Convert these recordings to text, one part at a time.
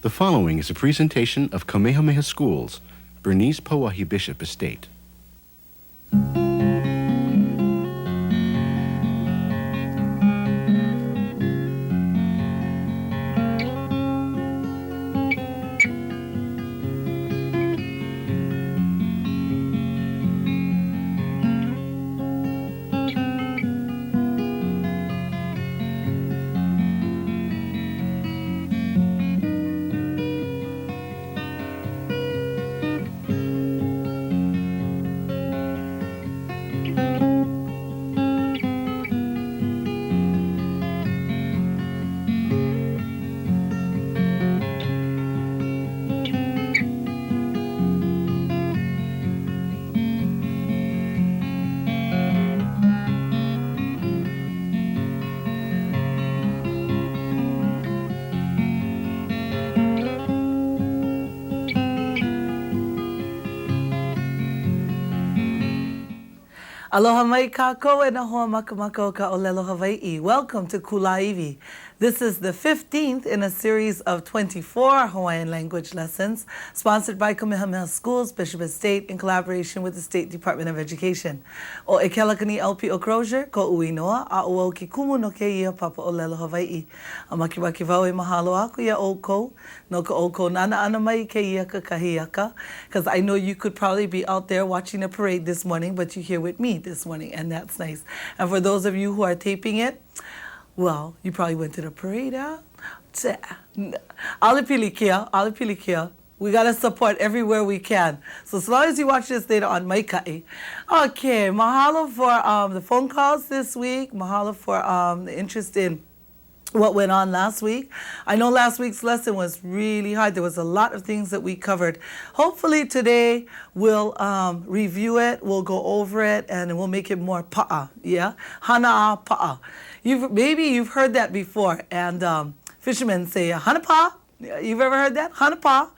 The following is a presentation of Kamehameha Schools, Bernice Pauahi Bishop Estate. Aloha mai kākou e nahoa makamaka o ka olelo Hawaii. Welcome to Kulāiwi. This is the 15th in a series of 24 Hawaiian language lessons sponsored by Kamehameha Schools, Bishop Estate, in collaboration with the State Department of Education. O e kelakani LP o Crozier, ko ui noa, a ua ki kumu no ke ia papa olelo Hawaii. A makiwaki wau e mahalo aku ia oko, no ka oko nana ana mai ke ia ka kahiaka, because I know you could probably be out there watching a parade this morning, but you're here with me this morning, and that's nice. And for those of you who are taping it, well, you probably went to the parade, huh? Alipilikia. We got to support everywhere we can. So as long as you watch this later on Maikai. Okay, mahalo for the phone calls this week. Mahalo for the interest in what went on last week. I know last week's lesson was really hard. There was a lot of things that we covered. Hopefully today we'll review it, we'll go over it, and we'll make it more pa'a, yeah? Hana'a pa'a. Maybe you've heard that before, and fishermen say hanapa. You've ever heard that? Hanapa.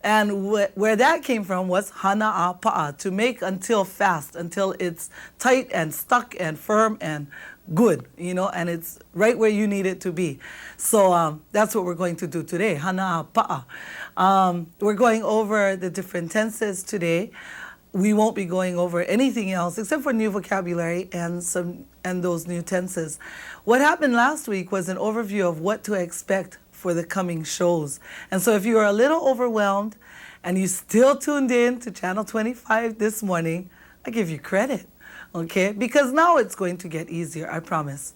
And where that came from was hana'a pa'a, to make until fast, until it's tight and stuck and firm and good, you know, and it's right where you need it to be. So that's what we're going to do today, hana'a pa'a. We're going over the different tenses today. We won't be going over anything else except for new vocabulary and those new tenses. What happened last week was an overview of what to expect for the coming shows. And so if you are a little overwhelmed and you still tuned in to Channel 25 this morning, I give you credit, okay? Because now it's going to get easier, I promise.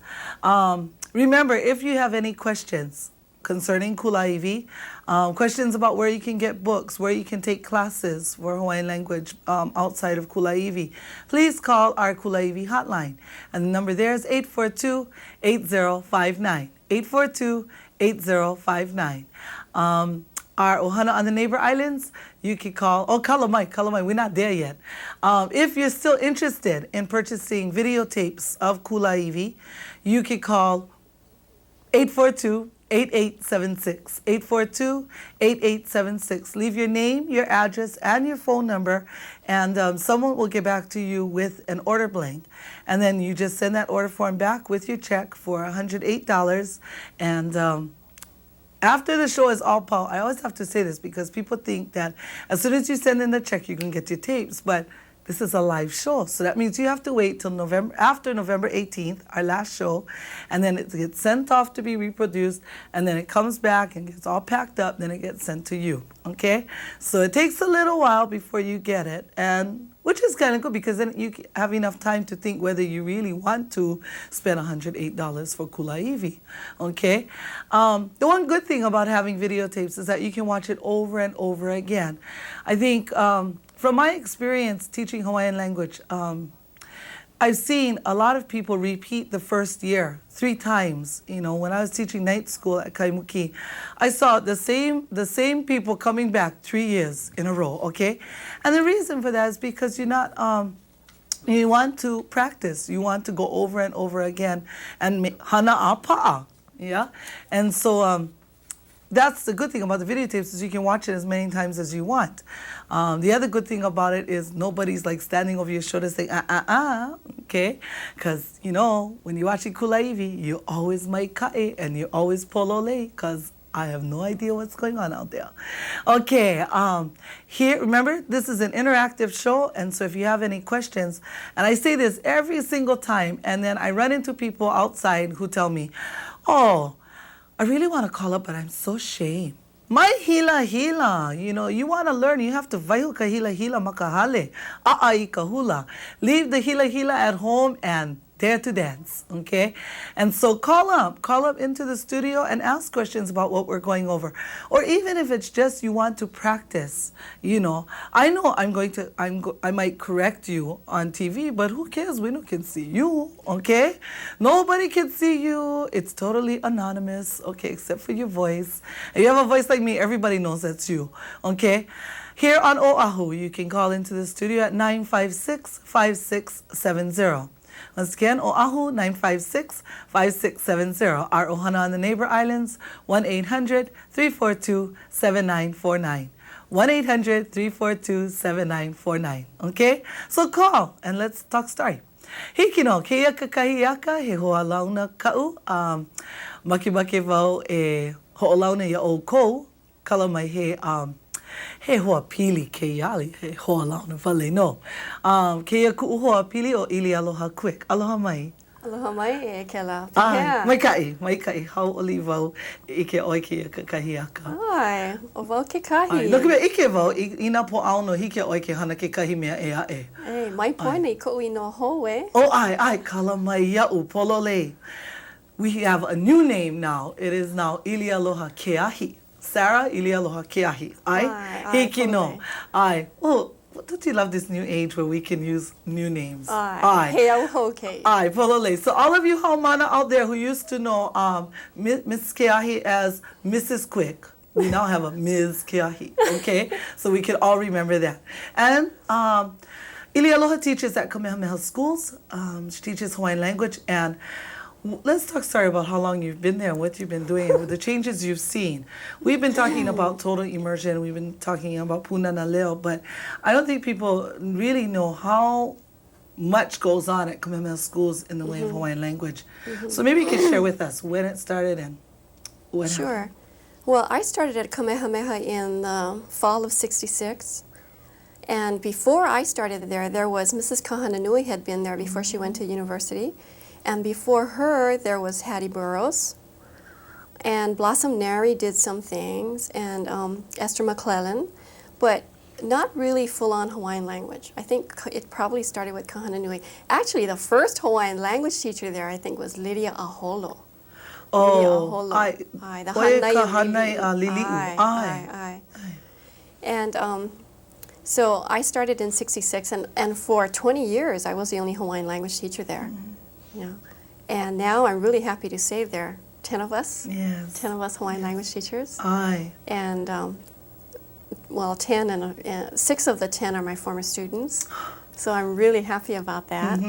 Remember, if you have any questions concerning Kulāiwi, questions about where you can get books, where you can take classes for Hawaiian language outside of Kulāiwi, please call our Kulāiwi hotline. And the number there is 842-8059. 842-8059. Our Ohana on the neighbor islands, you can call, Kalamai, we're not there yet. If you're still interested in purchasing videotapes of Kulāiwi, you can call 842-8876. 842-8876. Leave your name, your address, and your phone number, and someone will get back to you with an order blank. And then you just send that order form back with your check for $108. And after the show is all I always have to say this because people think that as soon as you send in the check, you can get your tapes. But this is a live show, so that means you have to wait till after November 18th, our last show, and then it gets sent off to be reproduced, and then it comes back and gets all packed up, then it gets sent to you, okay? So it takes a little while before you get it, and which is kind of good because then you have enough time to think whether you really want to spend $108 for Kulāiwi, okay? The one good thing about having videotapes is that you can watch it over and over again. I think from my experience teaching Hawaiian language, I've seen a lot of people repeat the first year 3 times. You know, when I was teaching night school at Kaimuki, I saw the same people coming back 3 years in a row, okay? And the reason for that is because you're not, you want to practice. You want to go over and over again and hana'a pa'a, yeah? And so that's the good thing about the videotapes is you can watch it as many times as you want. The other good thing about it is nobody's like standing over your shoulder saying, okay? Because, you know, when you're watching Kulāiwi, you always mai kae and you always polole because I have no idea what's going on out there. Okay, here, remember, this is an interactive show, and so if you have any questions, and I say this every single time, and then I run into people outside who tell me, oh, I really want to call up, but I'm so ashamed. My hila, you want to learn, you have to vaihu ka hila makahale, a'a kahula. Leave the hila at home and dare to dance, okay? And so call up into the studio and ask questions about what we're going over. Or even if it's just you want to practice, I know I might correct you on TV, but who cares? We don't can see you, okay? Nobody can see you. It's totally anonymous, okay, except for your voice. If you have a voice like me, everybody knows that's you, okay? Here on Oahu, you can call into the studio at 956-5670. Once again, Oahu, 956-5670. Our Ohana on the neighbor islands, 1-800-342-7949. 1-800-342-7949. Okay? So call and let's talk story. Hikino, keia kakahiaka, he hoa launa kau, makibake vau e ho'olauna ia o kou, kala mai he hoa pili ke yali, he hoa launa wale no. Keia ku'u hoa pili o ili aloha quick. Aloha mai. Aloha mai e ke la. Mai kai, hau oli vau i ke oi keia kakahiaka. Ai, o vau ke kahi. Look at ike vau, ina po auno hike oi ke hana ke kahi mea e a e. Ei, mai poina I ko'u I no hou e. Oh, ai, kala mai ia'u, polole. We have a new name now. It is now Ili Aloha Keahi. Sarah, Ili Aloha Keahi. Ai, hiki no. Ai, oh, don't you love this new age where we can use new names? Ai, he au hou ke. Ai, polole. So all of you haumana out there who used to know Miss Keahi as Mrs. Quick, we now have a Ms. Keahi, okay? So we can all remember that. And Ili Aloha teaches at Kamehameha Schools. She teaches Hawaiian language. And let's talk, sorry, about how long you've been there and what you've been doing and the changes you've seen. We've been talking about total immersion. We've been talking about Punana Leo, but I don't think people really know how much goes on at Kamehameha Schools in the way of Hawaiian language. So maybe you can share with us when it started and when. Sure. Well, I started at Kamehameha in the fall of '66. And before I started there was Mrs. Kahananui had been there before she went to university. And before her, there was Hattie Burroughs. And Blossom Nary did some things, and Esther McClellan, but not really full-on Hawaiian language. I think it probably started with Kahananui. Actually, the first Hawaiian language teacher there, I think, was Lydia Aholo. Oh, the Hanai Lili'u. Ai. And so I started in '66, and for 20 years, I was the only Hawaiian language teacher there. Yeah. And now I'm really happy to say there are 10 of us. Yes. 10 of us Hawaiian language teachers. Aye. And, well, 10 and 6 of the 10 are my former students. So I'm really happy about that,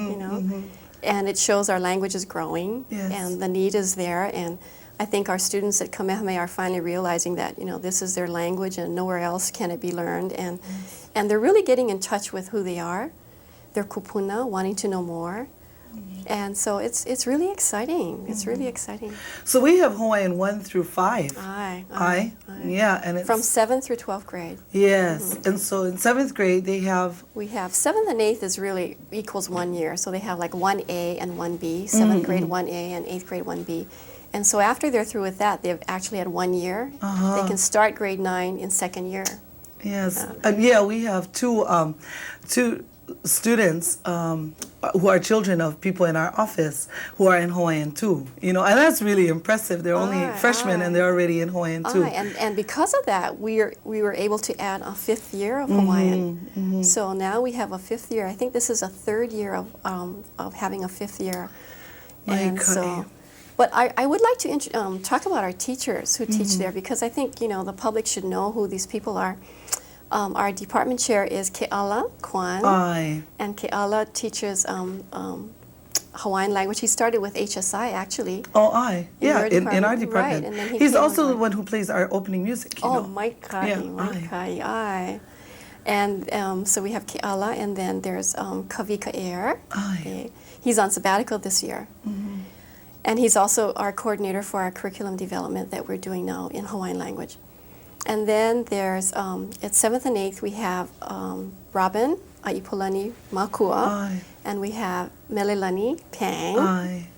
And it shows our language is growing, and the need is there. And I think our students at Kamehameha are finally realizing that, this is their language and nowhere else can it be learned. And they're really getting in touch with who they are. They're kupuna, wanting to know more. And so it's really exciting. It's really exciting. So we have Hawaiian 1 through 5. Aye. Yeah, and it's from 7th through 12th grade. Yes, and so in 7th grade they have. We have 7th and 8th is really equals 1 year. So they have like 1A and 1B. 7th grade 1A and 8th grade 1B. And so after they're through with that, they've actually had 1 year. They can start grade 9 in 2nd year. Yes, we have two students who are children of people in our office who are in Hawaiian too, and that's really impressive. They're only freshmen and they're already in Hawaiian too. And because of that, we were able to add a 5th year of Hawaiian. So now we have a 5th year. I think this is a 3rd year of having a 5th year. And so, but I would like to talk about our teachers who teach there, because I think the public should know who these people are. Our department chair is Ke'ala Kwan, and Ke'ala teaches Hawaiian language. He started with HSI, actually. In our department. Right, and then he's also the one who plays our opening music. Maikai. And so we have Ke'ala, and then there's Kavika Air. He's on sabbatical this year. And he's also our coordinator for our curriculum development that we're doing now in Hawaiian language. And then there's, at 7th and 8th, we have Robin, Aipolani Makua, Aye. and we have Melelani Pang. Aye.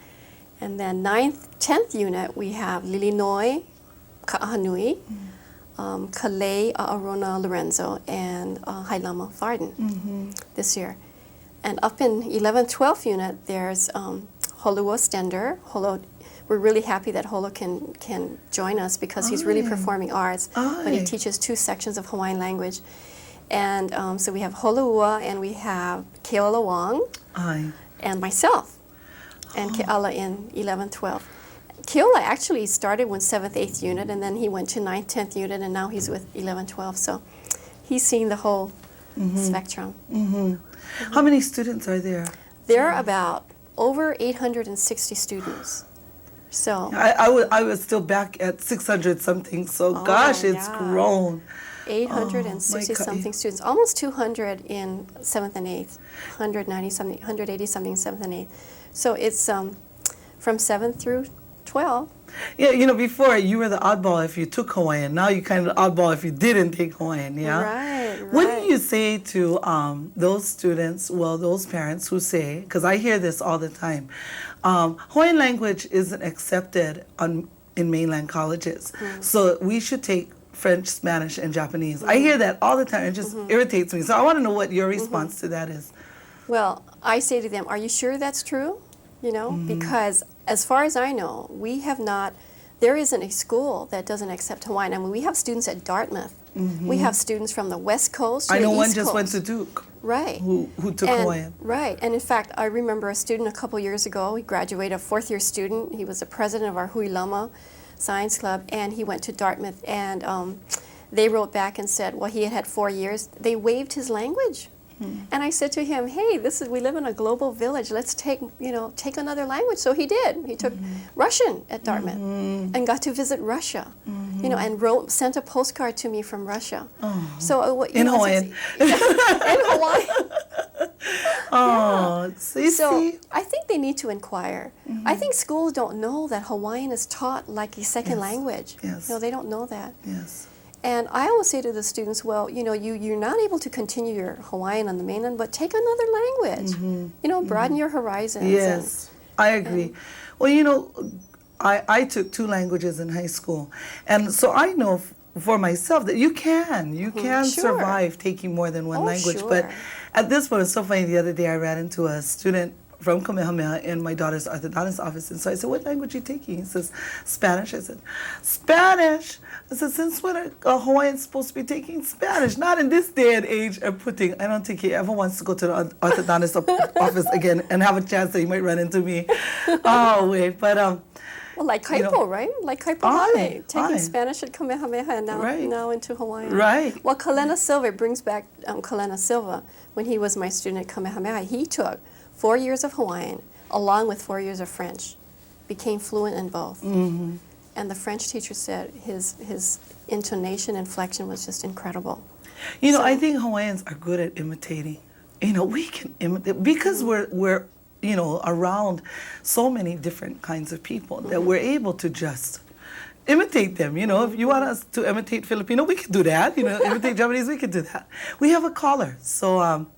And then 9th, 10th unit, we have Lilinoi Ka'ahanui, Kalei Aarona Lorenzo, and Hailama Varden this year. And up in 11th, 12th unit, there's Holua Stender. We're really happy that Holo can join us because he's really performing arts, but he teaches 2 sections of Hawaiian language. And so we have Holua, and we have Keola Wong, and myself, and Keala in 11th, 12th. Keola actually started with 7th, 8th unit, and then he went to 9th, 10th unit, and now he's with 11th, 12th. So he's seeing the whole spectrum. How many students are there? There are about over 860 students. So I was still back at 600 something, so gosh, it's grown. 860 something students, almost 200 in 7th and 8th, 190 something, 180 something 7th and 8th. So it's from 7th through 12. Yeah, you know, before you were the oddball if you took Hawaiian. Now you're kind of the oddball if you didn't take Hawaiian, yeah? Right. What do you say to those students, well, those parents who say, because I hear this all the time, Hawaiian language isn't accepted in mainland colleges, so we should take French, Spanish, and Japanese. I hear that all the time. It just irritates me. So I want to know what your response to that is. Well, I say to them, are you sure that's true? You know, because as far as I know, we have not, there isn't a school that doesn't accept Hawaiian. I mean, we have students at Dartmouth. We have students from the West Coast to I know the one East just Coast. went to Duke. Right. Who took Hawaiian. Right. And in fact, I remember a student a couple years ago, he graduated, a 4th year student. He was the president of our Hui Lama Science Club, and he went to Dartmouth, and they wrote back and said, well, he had had 4 years. They waived his language. And I said to him, hey, we live in a global village. Let's take another language. So he did. He took Russian at Dartmouth and got to visit Russia, you know, and sent a postcard to me from Russia. So in Hawaiian. In Hawaiian. So I think they need to inquire. I think schools don't know that Hawaiian is taught like a second language. Yes. No, they don't know that. Yes. And I always say to the students, well, you know, you're not able to continue your Hawaiian on the mainland, but take another language. You know, broaden your horizons. Yes, I agree. Well, you know, I took 2 languages in high school, and so I know for myself that you can Sure. survive taking more than one language. Sure. But at this point, it's so funny. The other day, I ran into a student from Kamehameha in my daughter's orthodontist office, and so I said, "What language are you taking?" He says, "Spanish." I said, "Spanish." I said, "Since when are Hawaiians supposed to be taking Spanish? Not in this day and age of putting." I don't think he ever wants to go to the orthodontist office again and have a chance that he might run into me. Oh wait, but Well, like Kaipo, right? Like Kaipo Hale, taking Spanish at Kamehameha and now into Hawaiian. Right. Well, Kalena Silva, it brings back Kalena Silva. When he was my student at Kamehameha, he took 4 years of Hawaiian along with 4 years of French, became fluent in both. And the French teacher said his intonation, inflection was just incredible. You know, I think Hawaiians are good at imitating. You know, we can imitate because we're you know, around so many different kinds of people that we're able to just imitate them. You know, if you want us to imitate Filipino, we can do that. You know, imitate Japanese, we can do that. We have a caller, so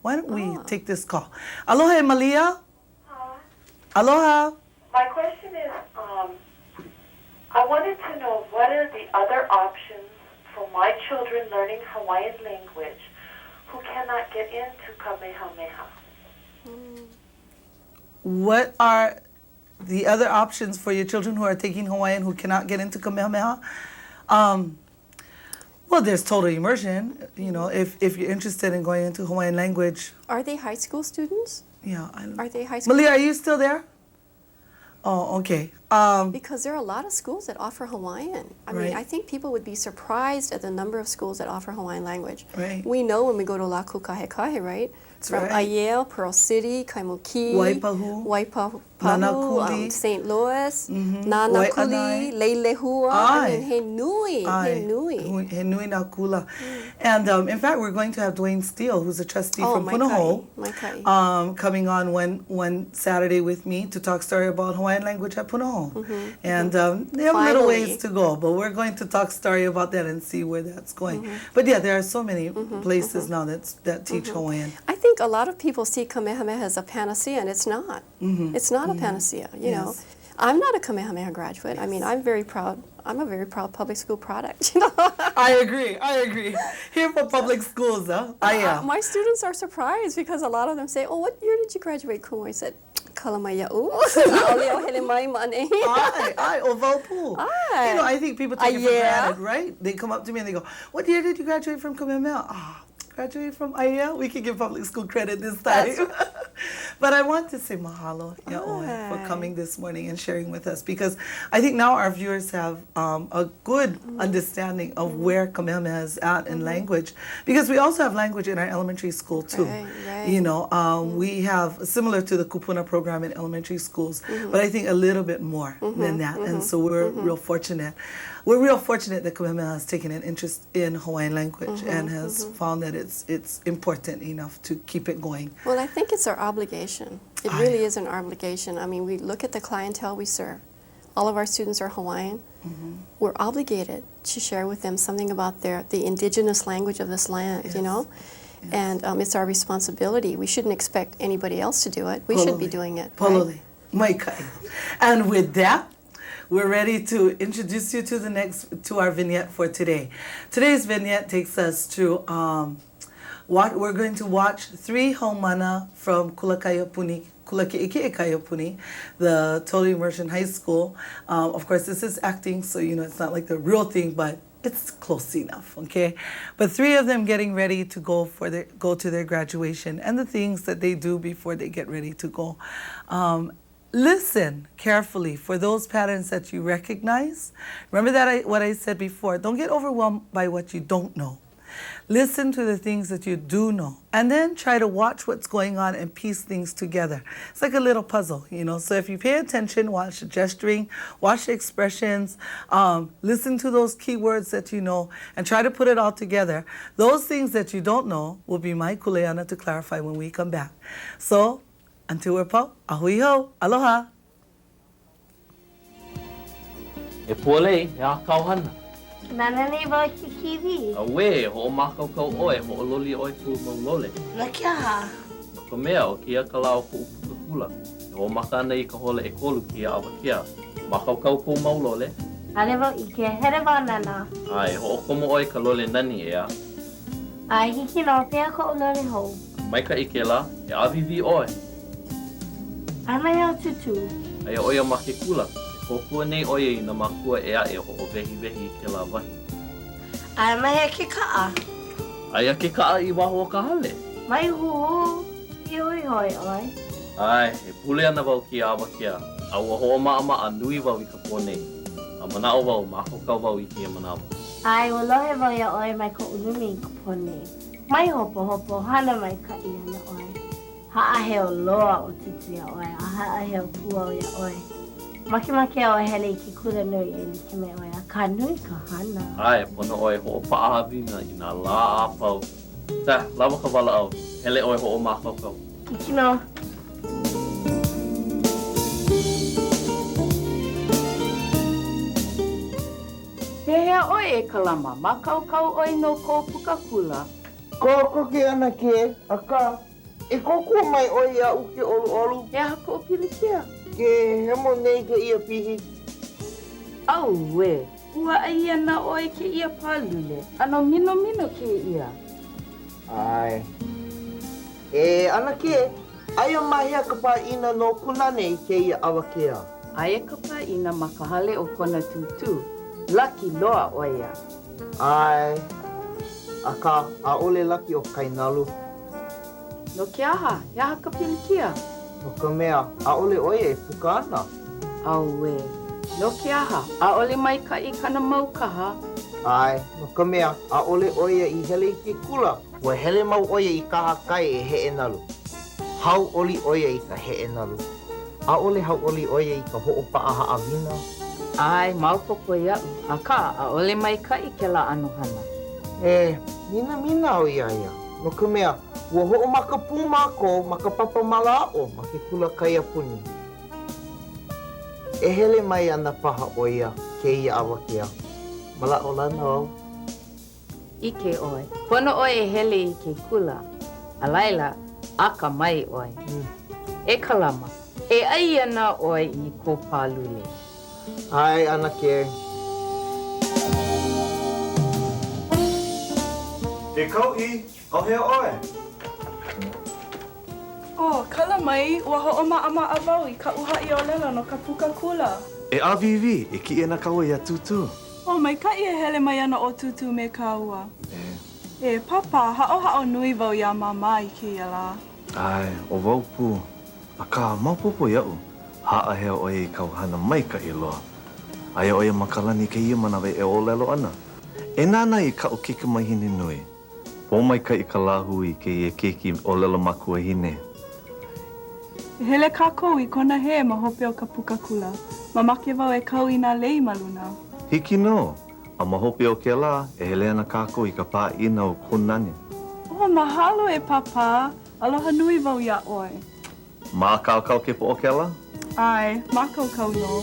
why don't we take this call? Aloha, Malia. Aloha. My question is, I wanted to know what are the other options for my children learning Hawaiian language who cannot get into Kamehameha? What are the other options for your children who are taking Hawaiian who cannot get into Kamehameha? Well, there's total immersion. You know, if you're interested in going into Hawaiian language. Are they high school students? Yeah. Are they high school? Malia, are you still there? Oh, okay. Because there are a lot of schools that offer Hawaiian. I mean, Right. I think people would be surprised at the number of schools that offer Hawaiian language. Right. We know when we go to Laku Kahekahe, right? From right. Aiel, Pearl City, Kaimuki, Waipahu. Nanakuli. St. Louis, Nanakuli, Leilehua. I mean, he nui. He nui na kula. And in fact, we're going to have Dwayne Steele, who's a trustee from Punahou, coming on one Saturday with me to talk story about Hawaiian language at Punahou. And they have little ways to go, but we're going to talk story about that and see where that's going. But yeah, there are so many places now that teach Hawaiian. I think a lot of people see Kamehameha as a panacea, and it's not. It's not a panacea, you know. I'm not a Kamehameha graduate. I mean, I'm very proud. I'm a very proud public school product, you know. I agree. Here for public schools, huh? I am. My students are surprised because a lot of them say, "Oh, what year did you graduate, Kumo?" I said, "Kalamaia'u." You know, I think people take it for granted, right? They come up to me and they go, "What year did you graduate from Kamehameha?" Graduated from Aya, we can give public school credit this time. But I want to say mahalo, Ya'oi, for coming this morning and sharing with us, because I think now our viewers have a good understanding of where Kamehameha is at in language, because we also have language in our elementary school too. Right. You know, we have similar to the Kupuna program in elementary schools, but I think a little bit more than that, and so we're real fortunate. We're real fortunate that Kamehameha has taken an interest in Hawaiian language and has found that it's important enough to keep it going. Well, I think it's our obligation. It really is an obligation. I mean, we look at the clientele we serve. All of our students are Hawaiian. We're obligated to share with them something about the indigenous language of this land, you know? And it's our responsibility. We shouldn't expect anybody else to do it. We should be doing it. Pololi. Maikai. And with that, we're ready to introduce you to our vignette for today. Today's vignette takes us to we're going to watch 3 haumana from Kulāiwi the Total Immersion High School. Of course, this is acting, so you know it's not like the real thing, but it's close enough, okay? But 3 of them getting ready to go to their graduation and the things that they do before they get ready to go. Listen carefully for those patterns that you recognize. Remember what I said before. Don't get overwhelmed by what you don't know. Listen to the things that you do know, and then try to watch what's going on and piece things together. It's like a little puzzle, you know. So if you pay attention, watch the gesturing, watch the expressions, listen to those keywords that you know, and try to put it all together. Those things that you don't know will be my kuleana to clarify when we come back. So, until we're po, ahui ho, aloha. E pole, ya kauhana. Nanane wa kikiwi. Awe, ho makau kau oe, ho loli oe ku maulole. Na kia ha. Ko mea o kia kalao ku upukakula. Ho makana I ka hole e kolu kia awa kia. Makau kau ku maulole. Ale wa I ke here wa nana. Ai, ho komo oe ka lole nani ea. Ai hiki no pia ko lole ho. Maika I ke la, e avivi oe. Ai mai au tutu. Ai oe make kula. Kokua nei oe I na makua ea e ho o vehi ke la wahi. Ai mai ke kaa. Ai ke kaa I waho o ka hale. Mai hu. I hoi hoi oi. Ai, e pule ana wau ki awa kia. Aua hoa maa a nui wau I ka pōnei. A manao wau, mako kau wau I kia manao. Ai o lohe wau ia oi mai ko ulumi I ka pone. Mai hopo hana mai ka I ana oi. Haʻaheo loa o tutu ia oi. A haʻaheo kua ia oi. Makimake o hele I ki kura nui e li ke me oi. A ka nui ka hana. Ai, pono oi ho paʻahawina I nā lā a pau. Ta, lawa ka wala au. Hele oi ho o mako kau. Kikino. Pehea oi e kalama, makaukau oi no ko pukakula. Ko ke ana ke, aka, e koku mai oi a uke olu. He aha ko pilikia. Ke hemo nei ke ia pihi. Au we, ua ia na oi ke ia palule. Ano mino ke ia. Ai. E ana ke, aio mahia ka paina no kunane I ke ia awakea. Aia ka paina makahale o kona tutu. Laki loa oia. Ai. Aka, a ole laki o kainalu. No ke aha, iaha ka pilikia. No ka mea, a ole oia e puka ana. Au we, no ke aha, a ole mai ka I kana maukaha. Ai, no ka mea, a ole oia I hele I ke kula. Ua hele mau oia I kaha kai e he e nalu. Hau oli oia I ka he e nalu. A'ole hau'oli oia I ka ho'opa'a ha'awina. Ai, maopopo ia'u. Aka, a'ole maika'i ke la anohana. Mina o ia. No ka mea, ua ho'omakapu mākou ma ka papa mala'o ma ke kula kaiapuni. E hele mai ana paha o ia ke ia awakea. Mala'o lana au. Ike oe. Pono oe e hele I ke kula. A laila, aka mai oe. E kalama. E ai ana oe I ko pālule. Ai, ana ke. E kau'i, au hea oe. Kala mai, ua ho'oma'a wau I ka uha'i o lela no ka puka kula. E avivi, e ki e na kaua ia tutu. Maika'i e hele mai ana o tutu me ka ua. Papa, ha'o nui wau ia mama I ke ia la. Ai, o wau pu. A ka maupopo ia'u, ha'a hea oe I kauhana maika'i loa. Aia oe makalani ke ia manawe e o lelo ana. E nana I ka o kika mahine nui. Po maika'i ka lahu I ke ia keki o lelo makua hine. Hele kākou I kona he ma hope o ka puka kula. Mamake wau e kau I nā lei maluna. Hiki no, a mahope o ke la, e hele ana kākou I ka pā'ina o konane. Mahalo e papa. Aloha nui wau ia oe. Ma kau ke po o ke la? Ai, mākou kau no.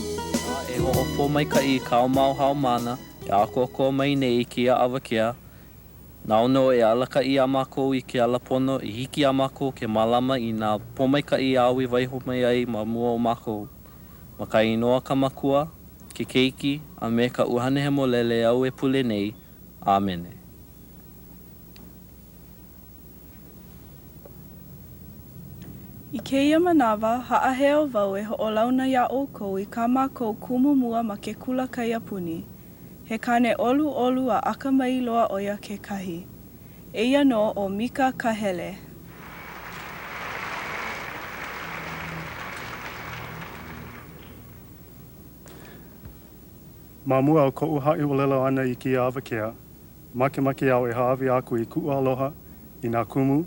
E ho'opo maika'i kao mau hao mana, e ako mai nei I kia awakea. Naono e alaka'i a mākou I ke alapono, I hiki a mākou ke malama I nā pomaika'i awi waiho mai ai ma mua o mākou. Ma ka inoa ka makua, ke keiki, a me ka uhane he molele au e pule nei. Āmene. I keia manawa, ha'aheo wau e ho'olauna ia kou I ka mākou kumumua ma ke kula kaiapuni. He kane olu a aka mai loa oia ke kahi. Eia no o Mika Kahele. Ma mua o ko'u ha'i olelo ana I kia awakea, makemake au e haawi aku I ku'aloha, I nā kumu,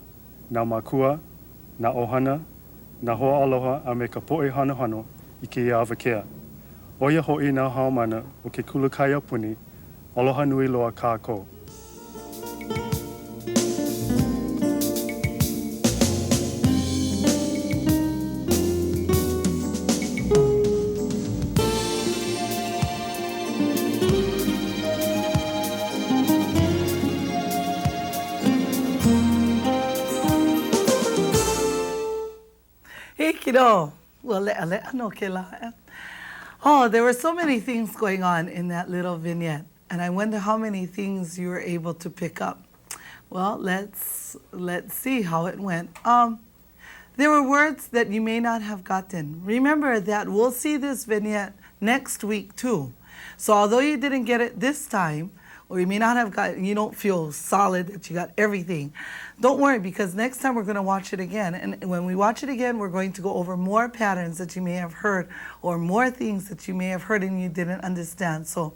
nā makua, nā ohana, nā hoa aloha a me ka po'e hanohano I kia awakea. Oia ho'i nā haumana o ke kula kaiapuni, aloha nui loa kākou. Hikido. Well, no ke la. There were so many things going on in that little vignette, and I wonder how many things you were able to pick up. Well, let's see how it went. There were words that you may not have gotten. Remember that we'll see this vignette next week too. So although you didn't get it this time, or you may not have got, you don't feel solid that you got everything, don't worry, because next time we're going to watch it again. And when we watch it again, we're going to go over more patterns that you may have heard, or more things that you may have heard and you didn't understand. So,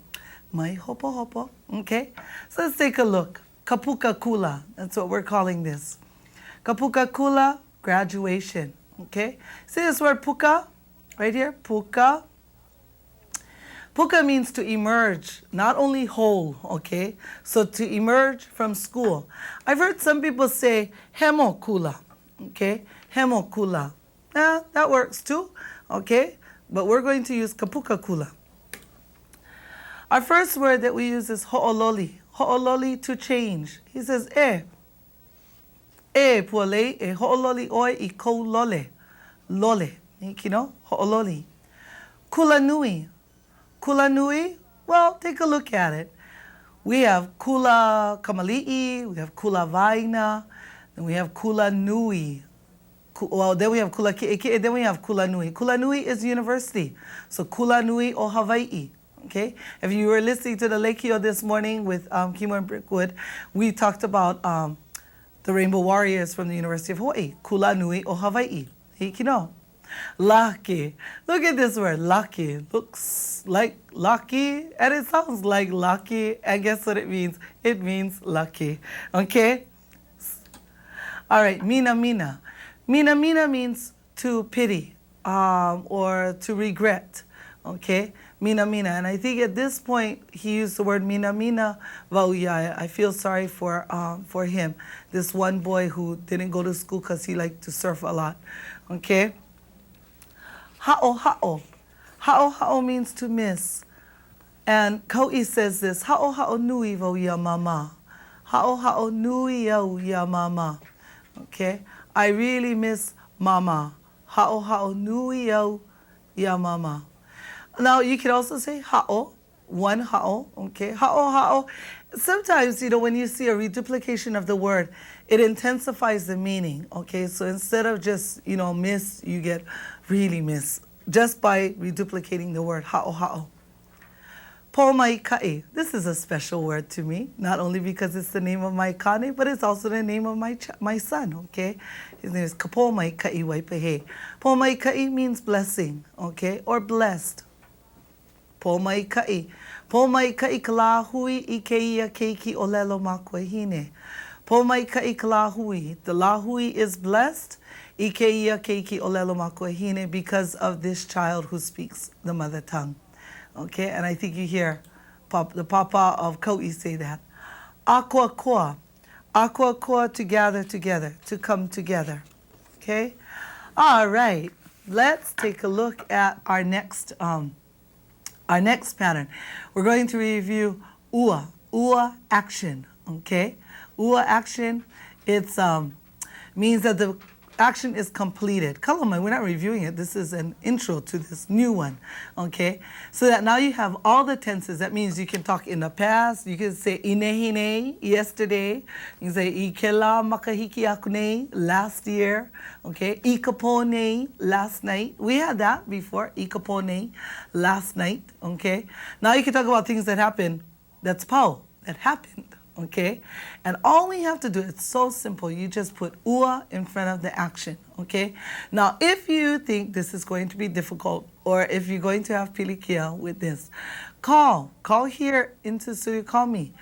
mai hopo hopo, okay? So let's take a look. Kapuka kula, that's what we're calling this. Kapuka kula, graduation, okay? See this word puka, right here, puka. Puka means to emerge, not only whole, okay? So to emerge from school. I've heard some people say hemo kula, okay? Hemo kula. That works too, okay? But we're going to use kapuka kula. Our first word that we use is ho'ololi. Ho'ololi, to change. He says puale, ho'ololi oi I ko lole. Lole, you know, ho'ololi. Kula nui. Kula nui, well, take a look at it. We have kula kamali'i, we have kula vaina, then we have kula nui. Well, then we have kula ke'eke, then we have kula nui. Kula nui is university, so kula nui o Hawaii. Okay, if you were listening to the Leikio this morning with Kimo and Brickwood, we talked about the Rainbow Warriors from the University of Hawaii. Kula nui o Hawaii. Hikino. Lucky. Look at this word, lucky. Looks like lucky, and it sounds like lucky. And guess what it means? It means lucky. Okay? All right, mina mina. Mina mina means to pity. or to regret. Okay, mina mina. And I think at this point he used the word mina mina vauya. I feel sorry for him, this one boy who didn't go to school because he liked to surf a lot. Okay. Ha'o ha'o. Ha'o ha'o means to miss. And Ko'i says this, ha'o ha'o nui vauya mama. Ha'o ha'o nui ya mama. Okay. I really miss mama. Ha'o ha'o nui ya mama. Now, you can also say ha'o, one ha'o, okay? Ha'o, ha'o. Sometimes, when you see a reduplication of the word, it intensifies the meaning, okay? So instead of just, miss, you get really miss, just by reduplicating the word ha'o, ha'o. Po mai ka'i. This is a special word to me, not only because it's the name of my kane, but it's also the name of my son, okay? His name is Kapo mai ka'i waipehe. Po mai ka'i means blessing, okay? Or blessed. Po mai ka'i. Po mai ka'i ka hui I keia keiki o lelo makuahine. Po mai ka'i ka hui. The hui is blessed. I keia keiki o lelo makuahine because of this child who speaks the mother tongue. Okay, and I think you hear the papa of Ko'i say that. Aqua koa. Aqua koa, to gather together, to come together. Okay? All right. Let's take a look at our next pattern. We're going to review ua. Ua action. Okay? Ua action, it's means that the action is completed. Kalama, we're not reviewing it. This is an intro to this new one. Okay? So that now you have all the tenses. That means you can talk in the past. You can say inehine, yesterday. You can say ikela makahiki akune, last year. Okay? Ikapone, last night. We had that before. Ikapone, last night. Okay? Now you can talk about things that happened. That's pau, that happened. Okay? And all we have to do, it's so simple. You just put ua in front of the action. Okay? Now, if you think this is going to be difficult, or if you're going to have pilikia with this, call here into studio. Call me.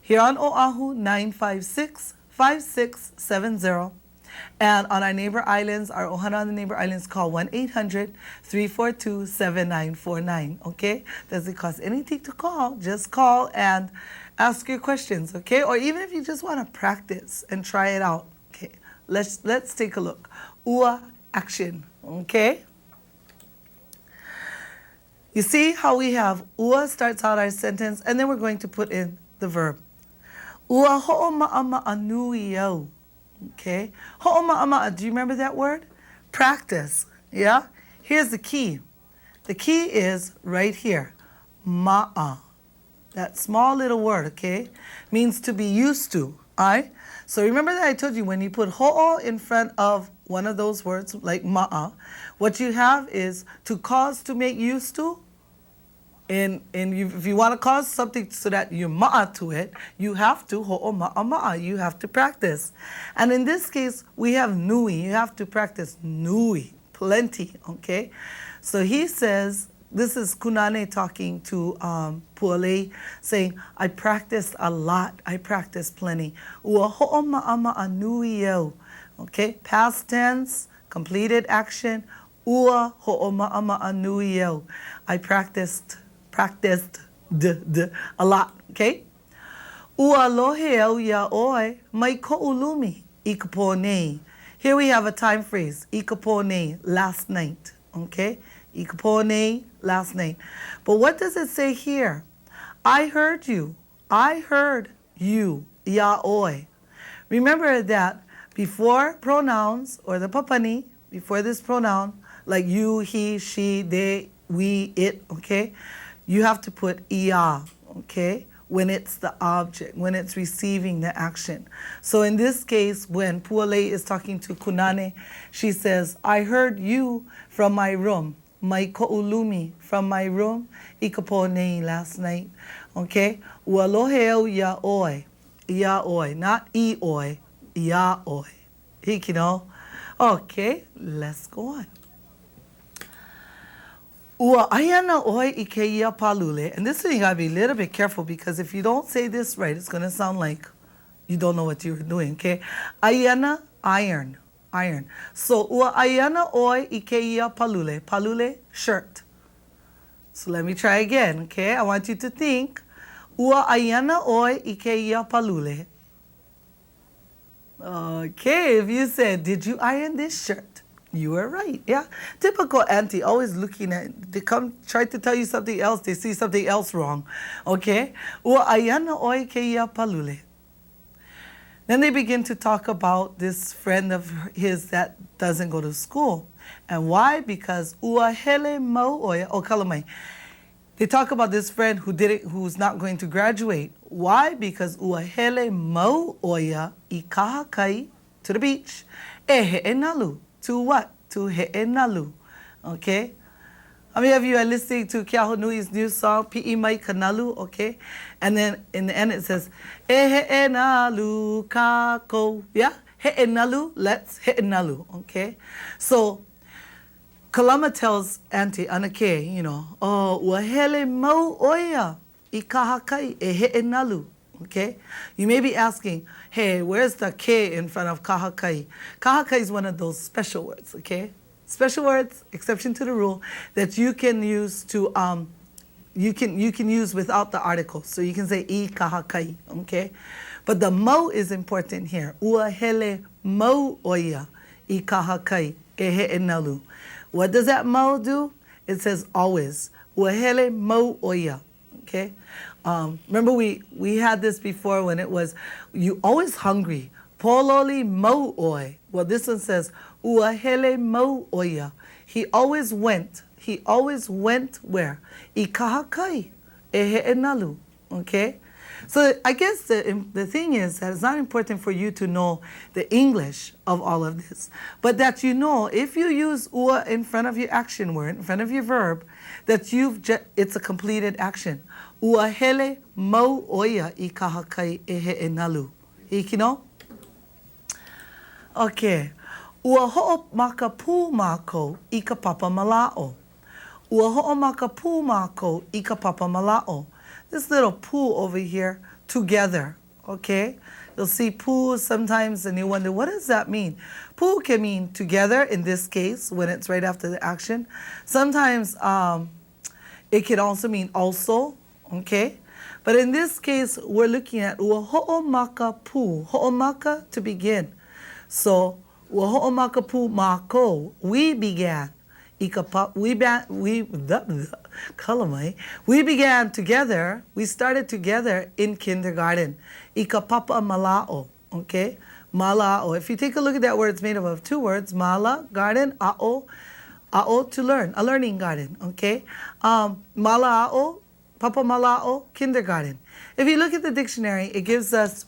Here on Oahu, 956-5670. And on our neighbor islands, our ohana on the neighbor islands, call 1-800-342-7949. Okay? Doesn't cost anything to call. Just call and ask your questions, okay? Or even if you just want to practice and try it out, okay? Let's take a look. Ua action, okay? You see how we have ua starts out our sentence, and then we're going to put in the verb. Ua ho'oma'ama'a nui au, okay? Ho'oma'ama'a, do you remember that word? Practice, yeah? Here's the key. The key is right here, ma'a. That small little word, okay, means to be used to, all right? So remember that I told you when you put ho'o in front of one of those words, like ma'a, what you have is to cause to make used to. If you want to cause something so that you ma'a to it, you have to ho'o ma'a ma'a. You have to practice. And in this case, we have nui. You have to practice nui, plenty, okay? So he says, this is Kunane talking to Pualei, saying, I practiced a lot. I practiced plenty. Ua ho'o ma'a ma'a nui eu. Okay, past tense, completed action. Ua ho'o ma'a ma'a nui eu. I practiced a lot. Okay? Ua lohe au ya oi mai ko'ulumi ikapone. Here we have a time phrase. Ikapone, last night. Okay? Ikapone, last night. But what does it say here? I heard you. I heard you. Yaoi. Remember that before pronouns or the papani, before this pronoun, like you, he, she, they, we, it, okay? You have to put ia, okay? When it's the object, when it's receiving the action. So in this case, when Pualei is talking to Kunane, she says, I heard you from my room. Mai ko'ulumi, from my room, ikapone, last night. Okay? Ualoheo ya oi. Ya oi, not I oi. Ya oi. Hikino. Okay, let's go on. Ua ayana oi ikeia palule. And this thing you gotta be a little bit careful because if you don't say this right, it's gonna sound like you don't know what you're doing, okay? Ayana, iron. iron. So ua ayana oi ikeia palule. Palule, shirt. So let me try again, okay? I want you to think. Ua ayana oi ikeia palule. Okay, if you said, did you iron this shirt? You were right, yeah? Typical auntie, always looking at, they come try to tell you something else, they see something else wrong, okay? Ua ayana oi ikeia palule. Then they begin to talk about this friend of his that doesn't go to school. And why? Because ua hele mau oia, o kalamai. They talk about this friend who's not going to graduate. Why? Because ua hele mau oia I kaha kai, to the beach, e he'e nalu. To what? To he'e nalu. Okay? How many of you are listening to Keahonui's new song, Pi'i Mai Kanalu, okay? And then in the end it says, E he'e nalu kako. Yeah? He'e nalu, let's he'e nalu, okay? So, Kalama tells Auntie Anake, you know, oh, ua hele mau oia I kaha kai e he'e nalu, okay? You may be asking, hey, where's the ke in front of kaha kai? Kaha kai is one of those special words, okay? Special words, exception to the rule, that you can use to you can use without the article. So you can say I kaha kai, okay? But the mo is important here. Ua hele mau oia I kaha kai e he'e nalu. What does that mo do? It says always. Ua hele mau oia, okay? Remember we had this before when it was, you always hungry. Pololi mau oi. Well, this one says, ua hele mau oia. He always went. He always went where? I kaha kai, e he'e nalu. Okay? So I guess the thing is that it's not important for you to know the English of all of this, but that you know if you use ua in front of your action word, in front of your verb, that it's a completed action. Ua hele mau oia I kaha kai e he'e nalu. Hikino? Okay. Ua ho'o maka pū mākou I ka papa mala'o. Ua ho'o maka pū mākou I ka papa mala'o. This little pū over here, together, okay? You'll see pū sometimes and you wonder, what does that mean? Pū can mean together, in this case, when it's right after the action. Sometimes it can also mean also, okay? But in this case, we're looking at ua ho'o maka pū. Ho'o maka, to begin. So, ua ho'o maka pū mākou, we began. We began together, we started together in kindergarten. Ika papa mala'o, okay? Mala'o. If you take a look at that word, it's made up of two words. Mala, garden, a'o. A'o, to learn, a learning garden, okay? Mala'o, papa mala'o, kindergarten. If you look at the dictionary, it gives us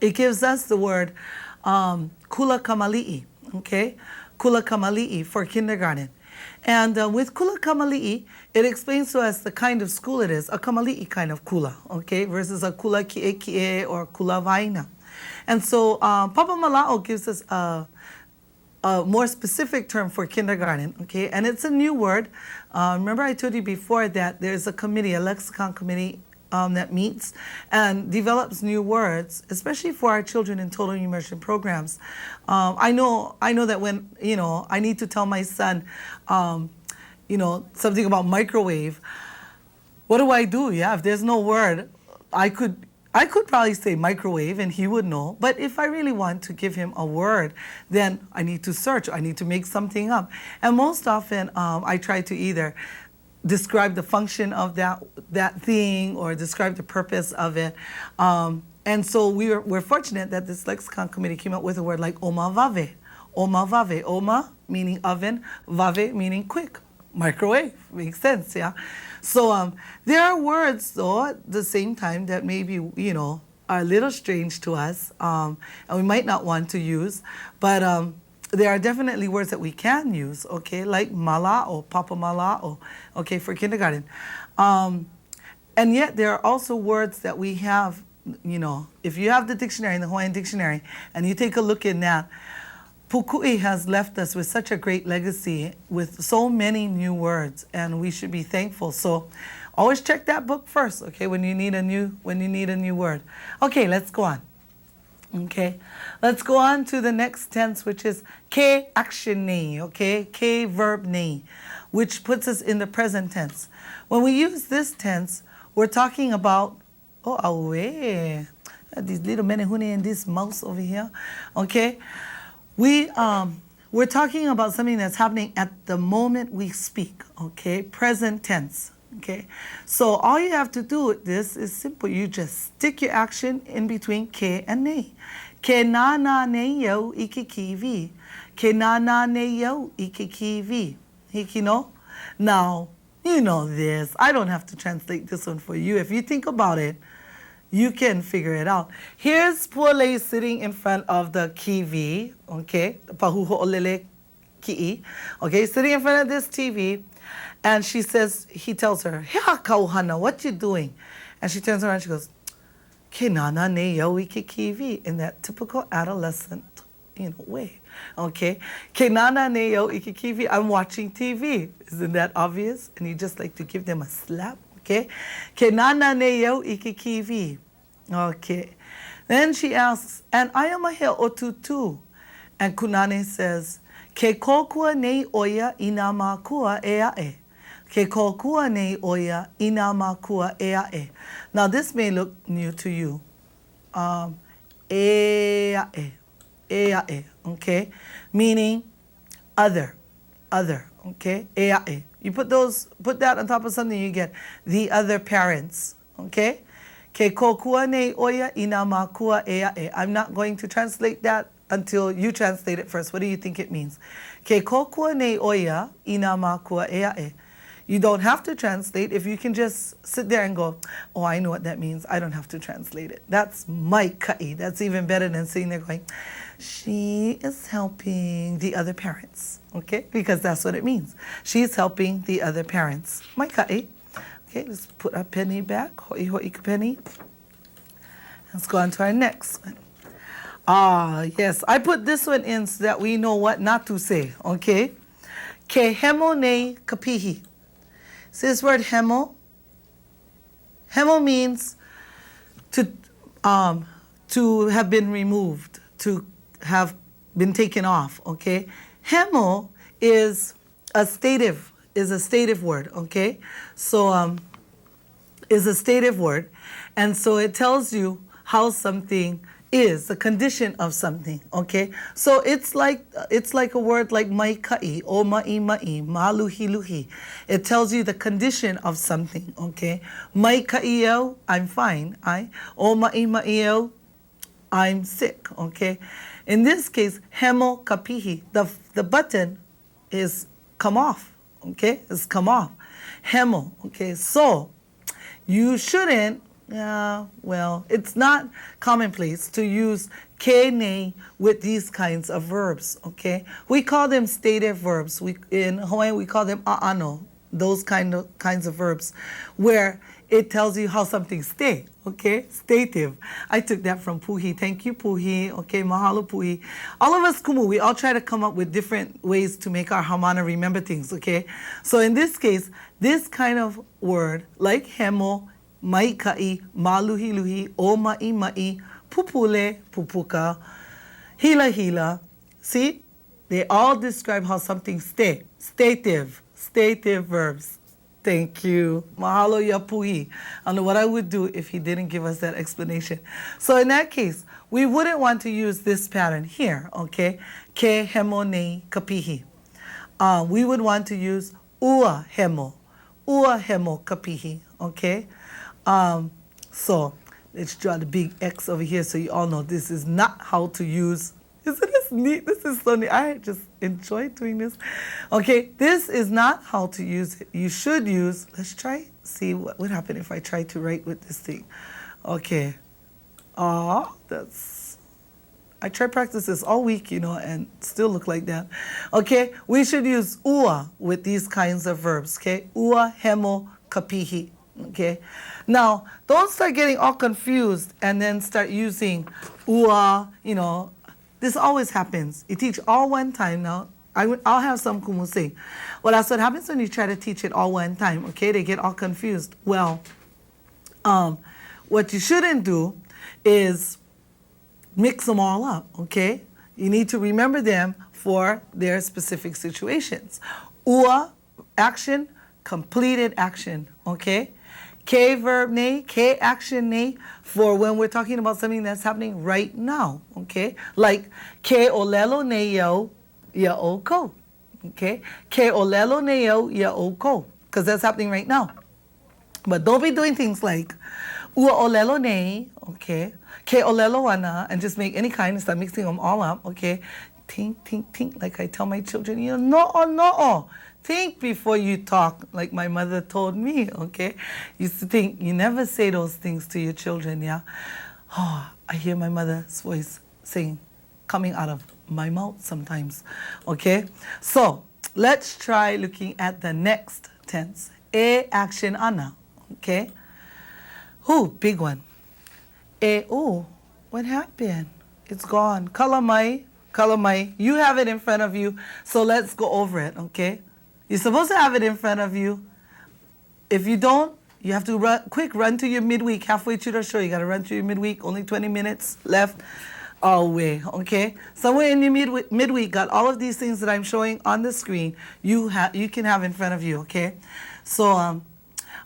the word kula kamali'i, okay? Kula kamali'i for kindergarten. And with kula kamali'i, it explains to us the kind of school it is, a kamali'i kind of kula, okay, versus a kula ki'e or kula vaina. And so Papa Mala'o gives us a more specific term for kindergarten, okay, and it's a new word. Remember I told you before that there's a committee, a lexicon committee, that meets and develops new words, especially for our children in total immersion programs. I know that when, you know, I need to tell my son, you know, something about microwave, what do? Yeah, if there's no word, I could probably say microwave and he would know, but if I really want to give him a word, then I need to search, I need to make something up. And most often, I try to either describe the function of that thing or describe the purpose of it. And so we're fortunate that this lexicon committee came up with a word like omavave. Omavave. Oma meaning oven, vave meaning quick. Microwave. Makes sense, yeah? So there are words, though, at the same time that maybe, you know, are a little strange to us and we might not want to use, but there are definitely words that we can use, okay, like mala'o, papa mala'o, okay, for kindergarten. And yet there are also words that we have, you know, if you have the dictionary, the Hawaiian dictionary, and you take a look in that, Puku'i has left us with such a great legacy with so many new words, and we should be thankful. So always check that book first, okay, when you need a new word. Okay, let's go on. Okay, let's go on to the next tense, which is ke action nei, okay? Ke verb nei, which puts us in the present tense. When we use this tense, we're talking about, oh, awe, these little menehune and this mouse over here, okay? We're talking about something that's happening at the moment we speak, okay? Present tense, okay? So all you have to do with this is simple. You just stick your action in between ke and nei. Ke na ne yo ikikivi. Ke na ne yo ikikivi. Hikino? Now, you know this. I don't have to translate this one for you. If you think about it, you can figure it out. Here's Pule sitting in front of the TV, okay? Pahuho olele ki'i, okay? Sitting in front of this TV, and he tells her, "Hea kauhana, what you doing?" And she turns around and she goes, "Ke nana ne yo ikikivi," in that typical adolescent, way, okay? Ke nana ne yo ikikivi, I'm watching TV. Isn't that obvious? And you just like to give them a slap. Okay, ke nana ne yo ikikivi. Okay, then she asks, and ayamahe otutu, and Kunane says, ke kokua nei oya ina makua ea e. Ke kokua nei oya ina makua ea e. Now this may look new to you. Ea e, okay, meaning other, okay, ea e. You put that on top of something, you get the other parents, okay? Ke kokua nei oya ina makua ea e. I'm not going to translate that until you translate it first. What do you think it means? Ke kokua nei oya ina makua ea e. You don't have to translate. If you can just sit there and go, "Oh, I know what that means. I don't have to translate it." That's mai ka'i. That's even better than sitting there going, "She is helping the other parents." Okay? Because that's what it means. She's helping the other parents. Mai ka'i. Okay, let's put our penny back. Ho'i ho'i ka penny. Let's go on to our next one. Yes. I put this one in so that we know what not to say. Okay? Ke hemo nei kapihi. See this word hemo? Hemo means to have been removed, to have been taken off, okay? Hemo is a stative word, okay? So is a stative word, and so it tells you how something is, the condition of something, okay? So it's like a word like mai ka'i, o ma'i ma'i, ma luhi luhi. It tells you the condition of something, okay? Mai ka'i yo, I'm fine. O ma'i ma'i yo, I'm sick, okay? In this case, hemo kapihi, the button is come off, okay? It's come off. Hemo, okay? So you shouldn't, it's not commonplace to use ke nei with these kinds of verbs, okay? We call them stative verbs. In Hawaiian, we call them a'ano, those kinds of verbs, where it tells you how something stay, okay? Stative. I took that from Puhi. Thank you, Puhi. Okay, mahalo, Puhi. All of us kumu, we all try to come up with different ways to make our hamana remember things, okay? So in this case, this kind of word, like hemo, mai ka'i, maluhi luhi, o ma'i ma'i, pupule, pupuka, hila hila. See? They all describe how something stay. Stative verbs. Thank you. Mahalo ya puhi. I don't know what I would do if he didn't give us that explanation. So in that case, we wouldn't want to use this pattern here, okay? Ke hemo nei kapihi. We would want to use ua hemo kapihi, okay? So let's draw the big X over here so you all know this is not how to use. Isn't this neat? This is so neat. I just enjoy doing this. Okay, this is not how to use it. You should use, let's try, see what would happen if I try to write with this thing. Okay. I tried practice this all week, and still look like that. Okay, we should use ua with these kinds of verbs, okay? Ua, hemo, kapihi, okay? Now, don't start getting all confused and then start using ua, This always happens. You teach all one time now. I'll have some kumu say, well, that's what happens when you try to teach it all one time, okay? They get all confused. Well, what you shouldn't do is mix them all up, okay? You need to remember them for their specific situations. Ua, action, completed action, okay? K verb ne, K action ne, for when we're talking about something that's happening right now, okay? Like, ke olelo ne yo, ya o ko, okay? Ke olelo ne yo, ya o ko, because that's happening right now. But don't be doing things like, ua olelo ne, okay? Ke olelo ana, and just make any kind and start mixing them all up, okay? Tink, tink, tink, like I tell my children, you know, no. Think before you talk, like my mother told me, okay? Used to think, you never say those things to your children, yeah? Oh, I hear my mother's voice saying, coming out of my mouth sometimes, okay? So, let's try looking at the next tense. E action ana, okay? Ooh, big one. Oh, what happened? It's gone. Kalamai, you have it in front of you, so let's go over it, okay? You're supposed to have it in front of you. If you don't, you have to run to your midweek, halfway through the show. You got to run through your midweek, only 20 minutes left all the way, okay? Somewhere in your midweek, got all of these things that I'm showing on the screen, you can have in front of you, okay? So,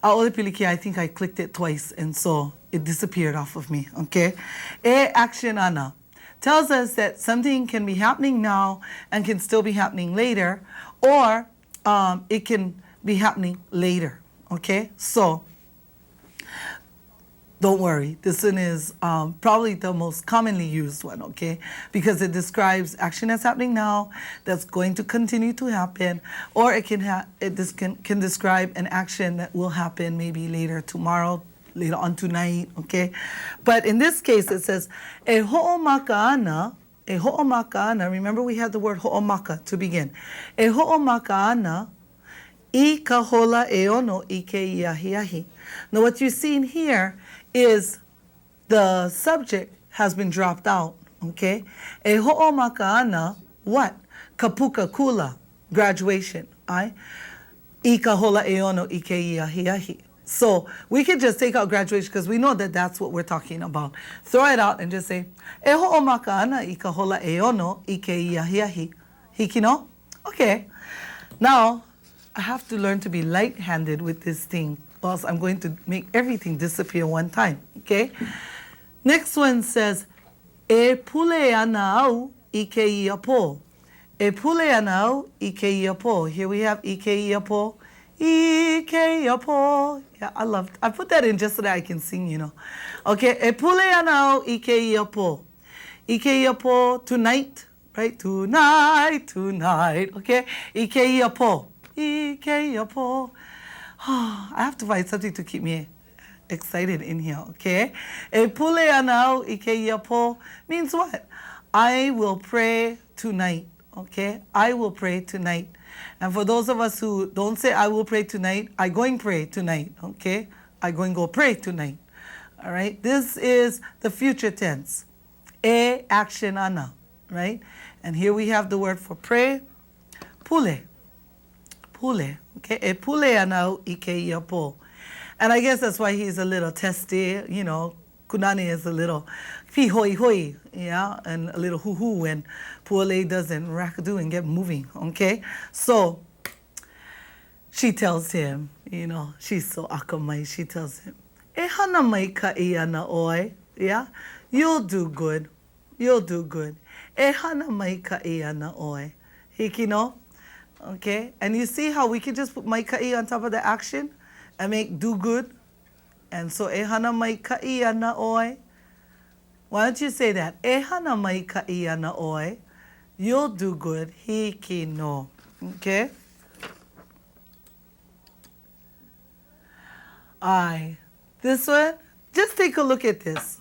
I think I clicked it twice, and so it disappeared off of me, okay? E action ana tells us that something can be happening now and can still be happening later, or it can be happening later, okay? So, don't worry. This one is probably the most commonly used one, okay? Because it describes action that's happening now, that's going to continue to happen, or it can describe an action that will happen maybe later tomorrow, later on tonight, okay? But in this case, it says, e ho'omaka ana, remember we had the word ho'omaka to begin. E ho'omaka ana, I ka hola e ono I ke iahiahi. Now what you're seeing here is the subject has been dropped out, okay? E ho'omaka ana, what? Kapuka kula, graduation, I ka hola e ono I ke iahiahi. So we could just take out graduation because we know that that's what we're talking about. Throw it out and just say, e ho'omaka ana I ka hola e ono I ke iahiahi. Hikino? Okay. Now, I have to learn to be light-handed with this thing, or else I'm going to make everything disappear one time, okay? Next one says, e pule ana au I ke ia po. E pule ana au I ke ia po. Here we have I ke ia po. I ke ia po. Yeah, I put that in just so that I can sing, you know. Okay, e pule ana au I ke ia po. I ke ia po, tonight, right? Tonight, okay? I ke ia po. I ke ia po. I have to find something to keep me excited in here, okay? E pule ana au I ke ia po means what? I will pray tonight, okay? I will pray tonight. And for those of us who don't say I will pray tonight, I going pray tonight, okay? I going go pray tonight, all right? This is the future tense. E action ana, right? And here we have the word for pray, pule. Pule, okay? E pule ana au I ke ia po. And I guess that's why he's a little testy, you know. Kunani is a little pi hoi hoi, yeah, and a little hoo hoo when Pule doesn't rackadoo and get moving, okay? So she tells him, you know, she's so akamai, she tells him, e hana mai ka I ana oi, yeah? You'll do good. You'll do good. E hana mai ka I ana oi. Hikino? Okay? And you see how we can just put mai ka I on top of the action and make do good? And so, e hana mai ka I ana oi. Why don't you say that? E hana mai ka I ana oi. You'll do good. Hiki no. Okay? This one, just take a look at this.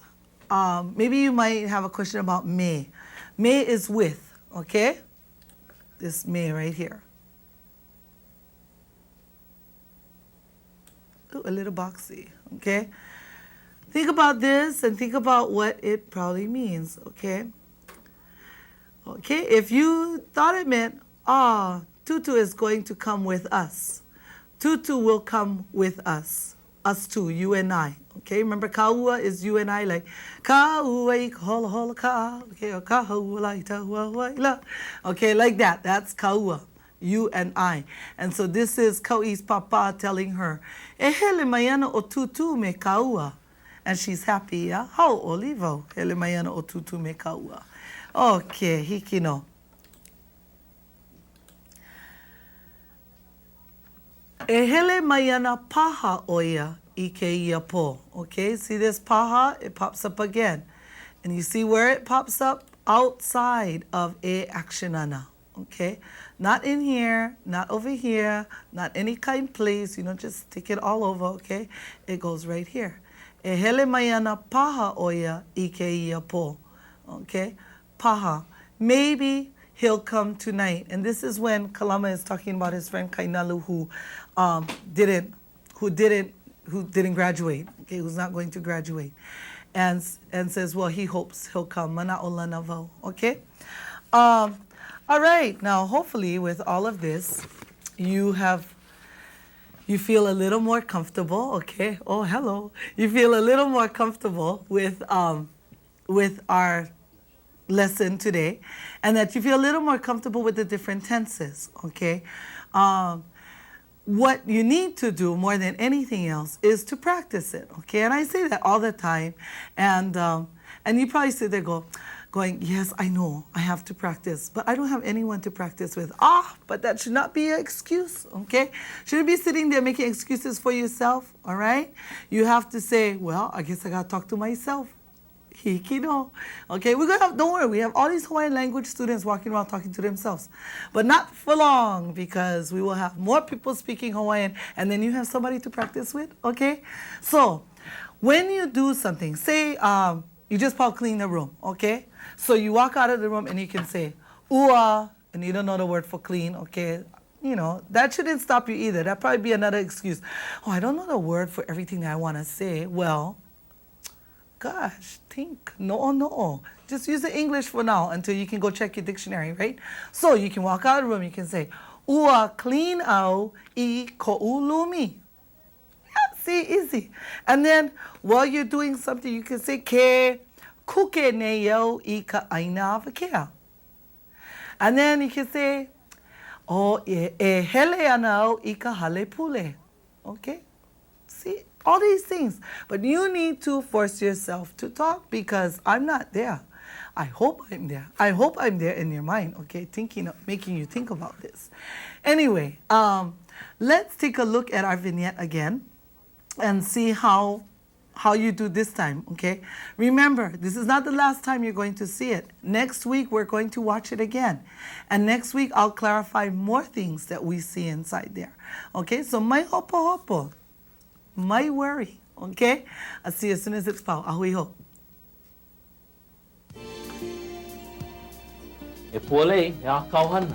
Maybe you might have a question about me. Me is with, okay? This me right here. Ooh, a little boxy, okay? Think about this and think about what it probably means, okay? Okay, if you thought it meant, Tutu is going to come with us. Tutu will come with us. Us two, you and I, Okay, remember kaua is you and I, like kaua I hola hola ka. Okay, or kaua lai ta waila. Okay, like that. That's kaua, you and I. And so this is Kaui's papa telling her, e hele maiana o tutu me kaua. And she's happy, yeah? How olivo? Hele maiana o tutu me kaua. Okay, hikino. E hele maiana paha oia I ke ia po. Okay, see this paha? It pops up again. And you see where it pops up? Outside of e actionana. Okay, not in here, not over here, not any kind place. You don't just stick it all over, okay? It goes right here. E hele maiana paha oia I ke ia po. Okay, paha. Maybe he'll come tonight. And this is when Kalama is talking about his friend Kainalu who didn't graduate, okay, who's not going to graduate, and says, well, he hopes he'll come. Mana ola navo, okay? All right, now hopefully with all of this, you feel a little more comfortable, okay? Oh, hello. You feel a little more comfortable with our lesson today, and that you feel a little more comfortable with the different tenses, okay? What you need to do more than anything else is to practice it, okay? And I say that all the time, and you probably sit there going, yes, I know, I have to practice, but I don't have anyone to practice with. But that should not be an excuse, okay? Shouldn't be sitting there making excuses for yourself, all right? You have to say, well, I guess I gotta talk to myself. Hikino. Okay, don't worry, we have all these Hawaiian language students walking around talking to themselves. But not for long, because we will have more people speaking Hawaiian, and then you have somebody to practice with, okay? So, when you do something, say you just probably clean the room, okay? So you walk out of the room and you can say, ua, and you don't know the word for clean, okay? You know, that shouldn't stop you either. That'd probably be another excuse. Oh, I don't know the word for everything that I want to say. Well, gosh, think. No. Just use the English for now until you can go check your dictionary, right? So you can walk out of the room, you can say, ua clean au I ko'ulumi. Yeah, see, easy. And then while you're doing something, you can say, ke kuke ne yau I ka aina avakea. And then you can say, oh, e hele ana au I ka hale pule. Okay? See? All these things. But you need to force yourself to talk because I'm not there. I hope I'm there. I hope I'm there in your mind, okay? Making you think about this. Anyway, let's take a look at our vignette again and see how you do this time, okay? Remember, this is not the last time you're going to see it. Next week, we're going to watch it again. And next week, I'll clarify more things that we see inside there. Okay, so mai hopo hopo. My worry, okay? I'll see you as soon as it's pau. Ahui ho. E pole, e a kauhana.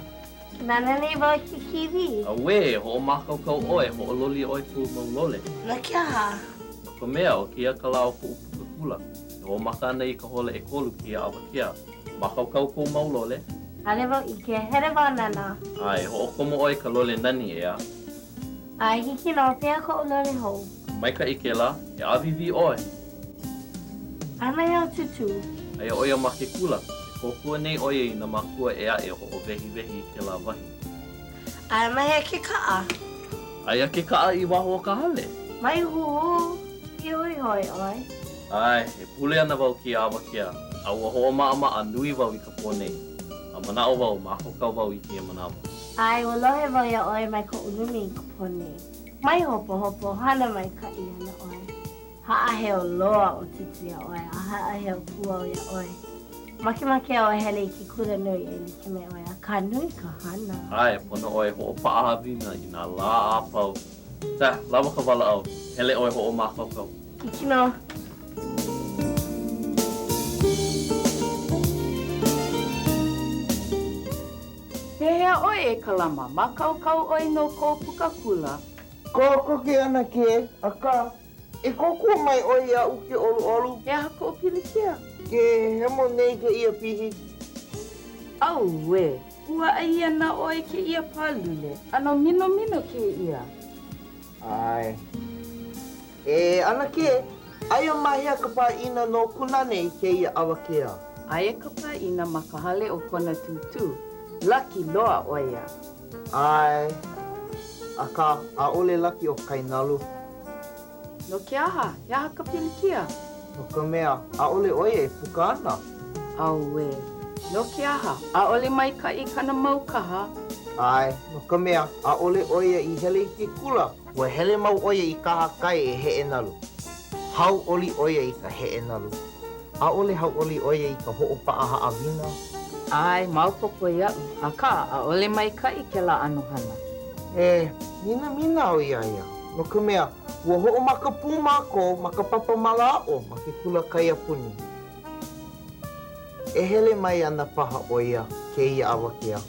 Nana nei wau ki kiwi. A we, ho o makau oe, ho o loli oe ku maulole. Na kia ha. No ka mea o kia ka lao ku upuka kula. E ho maka ana I ka hole e kolu kia awa kia. Makau ku maulole. Hale wau I ke here wau nana. Ai, ho o komo oe ka lole nani ea. Ai hiki no pea ko ulole ho. Maika I ke la, e avivi oe. Ai mai au tutu. Ai oia ma ke kula. E kokua nei oia I na makua ea e ho o vehi ke la wahi. Ai mai a ke kaa. Ai a ke kaa I waho o ka hale. Mai hu. I hoi hoi oi. Ai, e pule ana wau ki awa kia. Au a hoa maa nui wau I ka pōnei. A manao wau, mahokau wau I kia manawa. Ai, ua lohe wau ia oi mai ko ulumi I ka pone. Mai hopo hana mai ka I ana oi. Haʻaheo loa o tutu ia oi, a haʻaheo kua o ia oi. Makemake o hele I ki kura nui e like me oi, a ka nui ka hana. Ai, pono oi ho o paʻahawina I nā lā a pau. Ta, lawa ka wala au. Hele oi ho o mahokau. Hiki no. Pehea oi e kalama, makaukau oi no ko puka kula. Ko ke ana ke, aka. E koku mai oi a uke olu. E hako o pilikia. Ke hemo nei ke ia pihi. Au we, ua aia na oi ke ia palule. Ano mino ke ia. Ai. E ana ke, Aia mahia ka pāina no Kulāne I kēia awakea. Aia ka pāina ma ka hale o kona tūtū. Laki loa o ia. Ai, a ka aole laki o kainalu. No ke aha, iaha ka pilikia. No ka mea, aole oia e puka ana. Aue, no ke aha, aole mai ka I kana mau kaha. Ai, no ka mea, aole oia I hele I ke kula. Ua hele mau oia I kaha kai e he e nalu. Hau oli oia I ka he e nalu. Aole hau oli oia I ka ho'opaa ha'awina. Ai, maupoko iau, a ka aole mai ka I ke la anohana. E, mina o ia ia. No ka mea, ua ho'omaka pū māko ma ka papa mala'o ma ke kula kai apuni. E hele mai ana paha o ia ke ia awakea.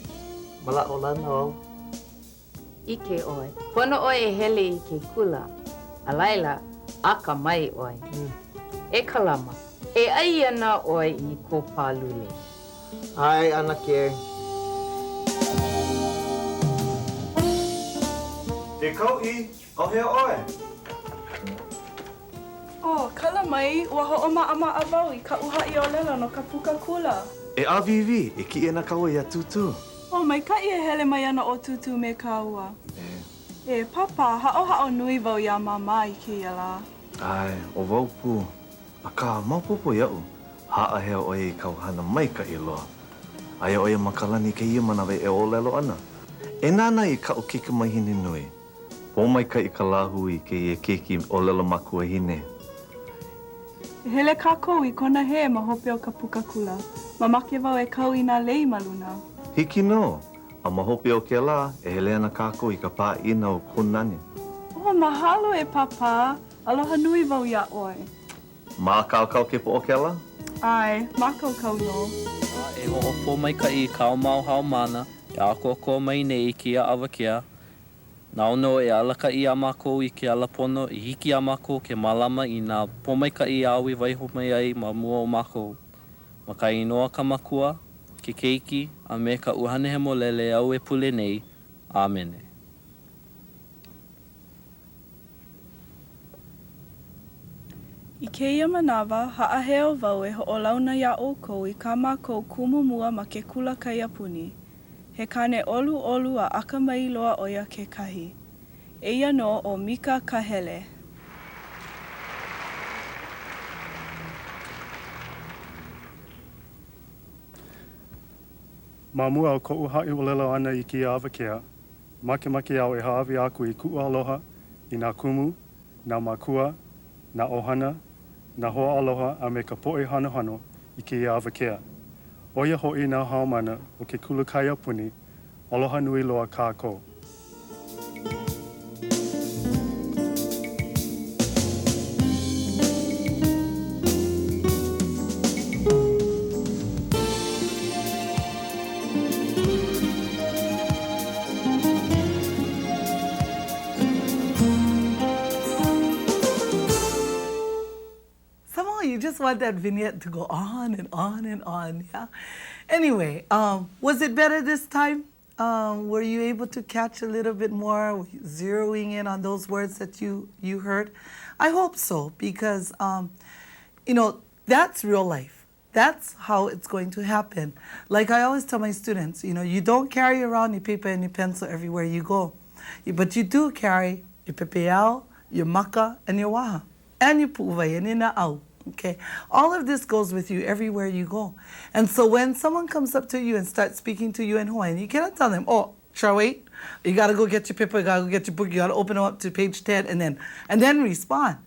Mala'o lana au. Ike oi. Pono oi e hele I ke kula. A laila, aka mai oi. E kalama. E ai ana oi I ko pālule. Ai, ana ke. Te kau'i, au hea oe. Oh, kala mai, ua ho'oma'a wau I ka uha'i o lela no ka puka kula. E avivi, e ki e na kaua ia tutu. Oh, mai ka I e hele mai ana o tutu me ka ua. E, papa, ha'o nui wau ia mama I ke ia la. Ai, o waupu. A ka maupopo iau, ha'a hea oe I kau hana maika I loa. Aia oe makalani ke ia manawe e o lelo ana. E nana I ka o kika mahine nui. Po maika I ka lahu I ke ia keki o lelo makua hine. E hele kākou I kona he ma hope o ka puka kula. Ma make wau e kau I nā lei maluna. Hiki no, a mahope o ke la, e hele ana kākou I ka pāina o Kulāne. Oh, mahalo e papa. Aloha nui wau ia oe. Ma kau ke po o ke la? Ai, mākaukau no. E ho'opo mai ka I kao mau hao mana, e ako mai nei ki a awakea. Naono e alaka I a mako I ke alapono, I hiki a mako ke malama I nā pomai ka I awi waiho mai ai ma mua o mako. Ma ka inoa ka makua, ke keiki, a me ka uhane he molele au e pule nei. Āmene. I keia manawa, ha'aheo wau e ho'olauna ia o kou I ka mākou kumumua ma ke kula kai apuni. He kane olu a akamai loa oia ke kahi. Eia no o Mika Kahele. Ma mua o ko'u ha'i olelo ana I ki awakea, make au e haawi aku I ku'aloha, I nā kumu, nā makua, nā ohana, nā hoa aloha a me ka po'e hano I ki awakea. Oia ho'i nā haumana o ke kula kai apuni, aloha nui loa kākou. You just want that vignette to go on and on and on, yeah? Anyway, was it better this time? Were you able to catch a little bit more, were you zeroing in on those words that you heard? I hope so, because, you know, that's real life. That's how it's going to happen. Like I always tell my students, you know, you don't carry around your paper and your pencil everywhere you go. But you do carry your pepeao, your maka, and your waha, and your pu'uvai, and your na'au. Okay, all of this goes with you everywhere you go. And so when someone comes up to you and starts speaking to you in Hawaiian, you cannot tell them, oh, sure, wait, you got to go get your paper, you got to go get your book, you got to open them up to page 10 and then respond.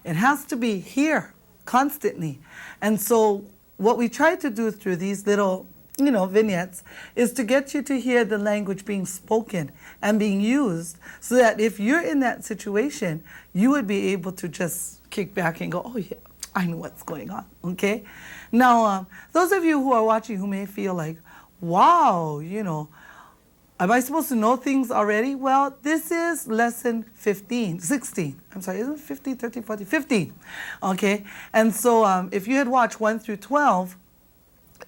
It has to be here constantly. And so what we try to do through these little, you know, vignettes is to get you to hear the language being spoken and being used so that if you're in that situation, you would be able to just kick back and go, oh yeah, I know what's going on, okay? Now, those of you who are watching who may feel like, wow, you know, am I supposed to know things already? Well, this is lesson 16. I'm sorry, isn't it 15, 13, 14, 15, okay? And so if you had watched 1 through 12,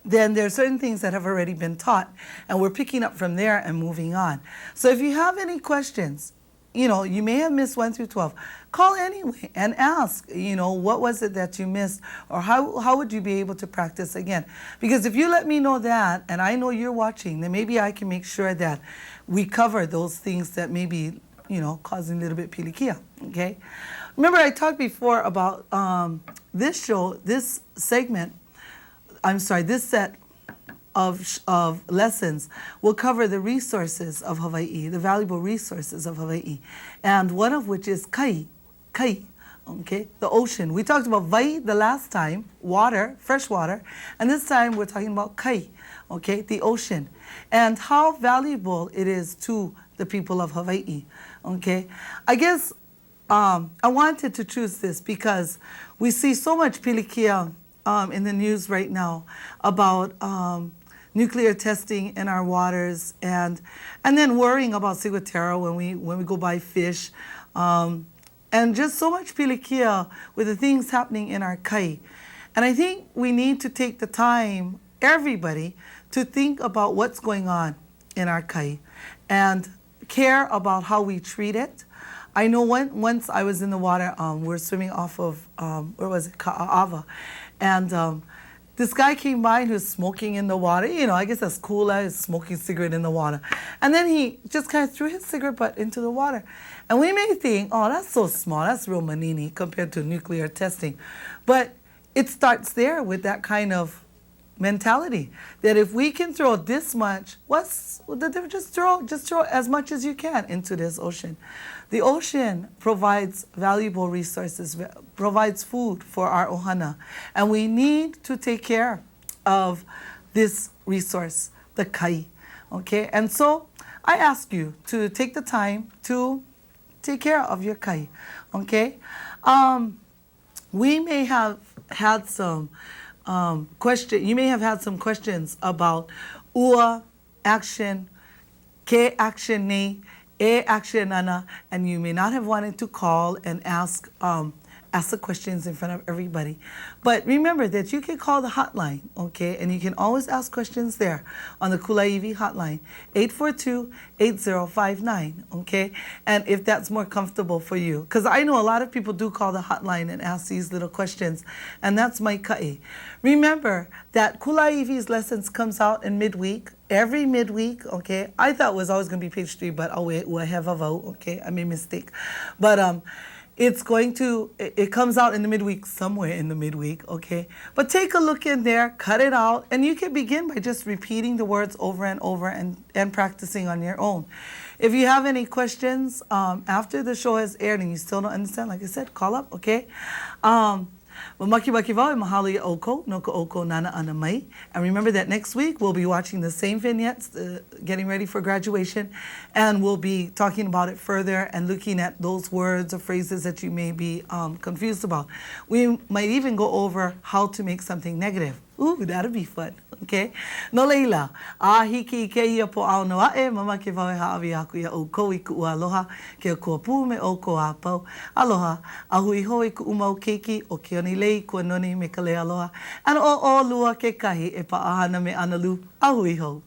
then there are certain things that have already been taught, and we're picking up from there and moving on. So if you have any questions, you may have missed 1 through 12. Call anyway and ask, what was it that you missed, or how would you be able to practice again? Because if you let me know that, and I know you're watching, then maybe I can make sure that we cover those things that may be, causing a little bit pilikia, okay? Remember I talked before about this set of lessons will cover the resources of Hawaii, the valuable resources of Hawaii, and one of which is kai, okay, the ocean. We talked about vai the last time, water, fresh water, and this time we're talking about kai, okay, the ocean, and how valuable it is to the people of Hawaii, okay. I guess I wanted to choose this because we see so much pilikia in the news right now about nuclear testing in our waters, and then worrying about ciguatera when we go buy fish, and just so much pilikia with the things happening in our kai. And I think we need to take the time, everybody, to think about what's going on in our kai and care about how we treat it. I know once I was in the water, we're swimming off of, where was it, Ka'ava, and this guy came by and he was smoking in the water. I guess that's cool, he's smoking a cigarette in the water. And then he just kind of threw his cigarette butt into the water. And we may think, oh, that's so small, that's real manini compared to nuclear testing. But it starts there with that kind of mentality, that if we can throw this much, what's the difference? Just throw as much as you can into this ocean. The ocean provides valuable resources, provides food for our ohana, and we need to take care of this resource, the kai, okay? And so I ask you to take the time to take care of your kai, okay? We may have had some you may have had some questions about ua action, ke action ne, e action nana, and you may not have wanted to call and ask the questions in front of everybody. But remember that you can call the hotline, okay? And you can always ask questions there on the Kulāiwi hotline, 842-8059, okay? And if that's more comfortable for you. Because I know a lot of people do call the hotline and ask these little questions, and that's my ka'i. Remember that Kulāiwi's lessons comes out in midweek, every midweek, okay? I thought it was always going to be page 3, but we'll have a vote, okay? I made a mistake. But it comes out in the midweek, somewhere in the midweek, okay? But take a look in there, cut it out, and you can begin by just repeating the words over and over and practicing on your own. If you have any questions after the show has aired and you still don't understand, like I said, call up, okay? And remember that next week we'll be watching the same vignettes, getting ready for graduation, and we'll be talking about it further and looking at those words or phrases that you may be confused about. We might even go over how to make something negative. Ooh, that'll be fun, okay? No leila, hiki ke ia po ao no ae, mama ke whawe haawi aku ia o kou I ku ua aloha, ke kua pū me o ko a pau. Aloha, ahui hoi ku umau keiki, o ke oni lei kua noni me ka le aloha. Ana o lua ke kahi e paahana me analu, ahui ho.